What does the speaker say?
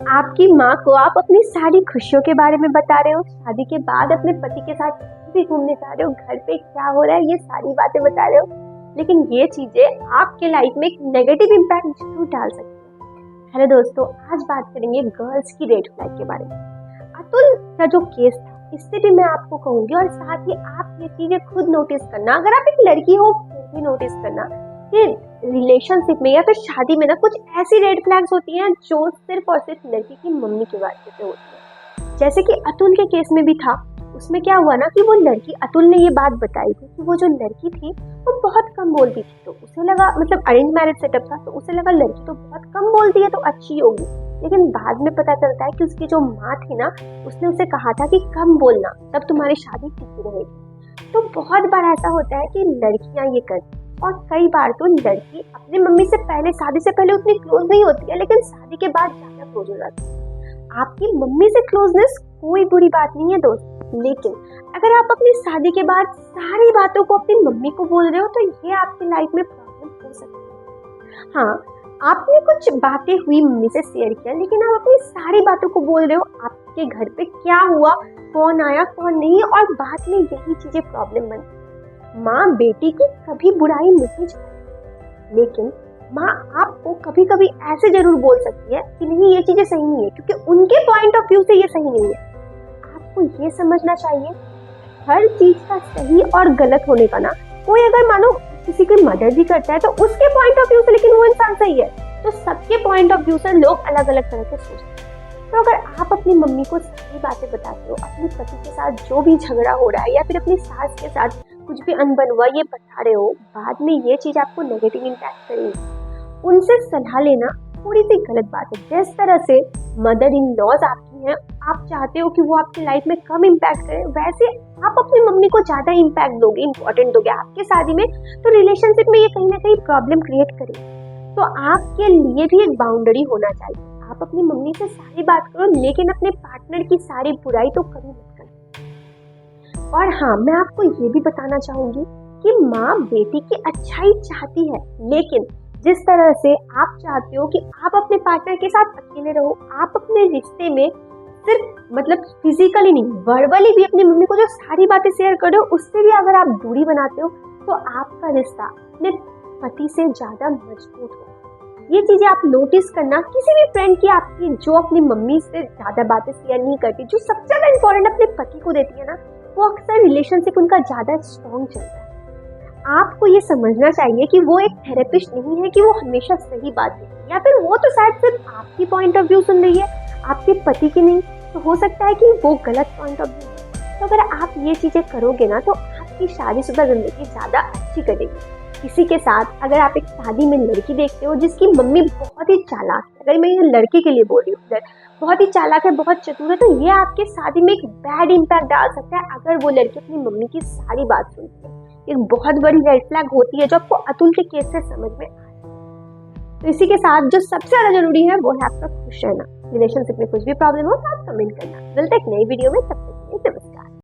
आपकी माँ को आप अपनी सारी खुशियों के बारे में बता रहे हो, शादी के बाद अपने पति के साथ भी घूमने जा रहे हो, घर पे क्या हो रहा है ये सारी बातें बता रहे हो, लेकिन ये चीजें आपके लाइफ में एक नेगेटिव इम्पैक्ट जरूर डाल सकती है। हेलो दोस्तों, आज बात करेंगे गर्ल्स की रेड फ्लैग के बारे में। अतुल का जो केस था, इससे भी मैं आपको कहूंगी और साथ ही आप ये चीजें खुद नोटिस करना, अगर आप एक लड़की हो फिर भी नोटिस करना कि रिलेशनशिप में या फिर शादी में ना कुछ ऐसी रेड फ्लैग्स होती हैं जो सिर्फ और सिर्फ लड़की की मम्मी की वजह से होती है। जैसे कि अतुल के केस में भी था, उसमें क्या हुआ ना कि वो लड़की, अतुल ने ये बात बताई थी कि वो जो लड़की थी वो बहुत कम बोलती थी, तो उसे लगा, मतलब अरेंज मैरिज सेटअप था, तो उसे लगा लड़की तो बहुत कम बोलती है तो अच्छी होगी। लेकिन बाद में पता चलता है कि उसकी जो माँ थी ना, उसने उसे कहा था कि कम बोलना, तब तुम्हारी शादी टिकी रहेगी। तो बहुत बार ऐसा होता है कि लड़कियां ये करती, और कई बार तो लड़की अपनी मम्मी से पहले, शादी से पहले उतनी क्लोज नहीं होती है, लेकिन शादी के बाद ज्यादा क्लोज हो जाती है। आपकी मम्मी से क्लोजनेस कोई बुरी बात नहीं है दोस्त, लेकिन अगर आप अपनी शादी के बाद सारी बातों को अपनी मम्मी को बोल रहे हो तो ये आपकी लाइफ में प्रॉब्लम हो सकती है। हाँ, आपने कुछ बातें हुई मम्मी से शेयर किया, लेकिन आप अपनी सारी बातों को बोल रहे हो, आपके घर पे क्या हुआ, कौन आया कौन नहीं, और बाद में यही चीजें प्रॉब्लम बनती। माँ बेटी की कभी बुराई नहीं चाहती, लेकिन माँ आपको कभी कभी ऐसे जरूर बोल सकती है कि नहीं ये चीजें सही नहीं है, क्योंकि उनके पॉइंट ऑफ व्यू से ये सही नहीं है। आपको ये समझना चाहिए हर चीज का सही और गलत होने का ना, कोई अगर मानो किसी की मदद भी करता है तो उसके पॉइंट ऑफ व्यू से, लेकिन वो इंसान सही है, तो सबके पॉइंट ऑफ व्यू से लोग अलग अलग तरह से सोचते हैं। तो अगर आप अपनी मम्मी को सारी बातें बताते हो, अपने पति के साथ जो भी झगड़ा हो रहा है या फिर अपनी सास के साथ कुछ भी अनबन हुआ ये बता रहे हो, बाद में ये चीज आपको नेगेटिव इम्पैक्ट करेगी, उनसे सलाह लेना थोड़ी सी गलत बात है। जिस तरह से मदर इन लॉज आपकी हैं, आप चाहते हो कि वो आपकी लाइफ में कम इम्पैक्ट करें, वैसे आप अपनी मम्मी को ज्यादा इम्पैक्ट दोगे, इंपॉर्टेंट दोगे आपके शादी में, तो रिलेशनशिप में ये कहीं ना कहीं प्रॉब्लम क्रिएट करेगी। तो आपके लिए भी एक बाउंड्री होना चाहिए। आप अपनी मम्मी से सारी बात करो, लेकिन अपने पार्टनर की सारी बुराई तो कभी मत करो। और हाँ, मैं आपको ये भी बताना चाहूंगी कि माँ बेटी की अच्छाई चाहती है, लेकिन जिस तरह से आप चाहते हो कि आप अपने पार्टनर के साथ अकेले रहो, आप अपने रिश्ते में सिर्फ मतलब फिजिकली नहीं, वर्बली भी अपनी मम्मी को जो सारी बातें शेयर कर रहे हो, उससे भी अगर आप दूरी बनाते हो तो आपका रिश्ता अपने पति से ज्यादा मजबूत हो। ये चीजें आप नोटिस करना, किसी भी फ्रेंड की आपकी जो अपनी मम्मी से ज्यादा बातें शेयर नहीं करती, जो सबसे ज्यादा इंपॉर्टेंट अपने पति को देती है ना, वो अक्सर रिलेशनशिप उनका ज्यादा स्ट्रॉन्ग चलता है। आपको ये समझना चाहिए कि वो एक थेरेपिस्ट नहीं है कि वो हमेशा सही बात देगी, या फिर वो तो शायद सिर्फ आपकी पॉइंट ऑफ व्यू सुन रही है, आपके पति की नहीं, तो हो सकता है कि वो गलत पॉइंट ऑफ व्यू है। तो अगर आप ये चीजें करोगे ना, तो आपकी शादीशुदा जिंदगी ज्यादा अच्छी कटेगी। किसी के साथ अगर आप एक शादी में लड़की देखते हो जिसकी मम्मी बहुत ही चालाक है, अगर मैं ये लड़के के लिए बोल रही हूँ, बहुत ही चालाक है, बहुत चतुर है, तो ये आपके शादी में एक बैड इम्पैक्ट डाल सकता है अगर वो लड़की अपनी मम्मी की सारी बात सुनती है। एक बहुत बड़ी रेड फ्लैग होती है जो आपको अतुल के केस से समझ में आए। तो इसी के साथ जो सबसे ज्यादा जरूरी है वो है आपका खुश रहना। रिलेशनशिप में कुछ भी प्रॉब्लम हो तो आप कमेंट करना। मिलते हैं एक नई वीडियो में, तब तक के लिए नमस्कार।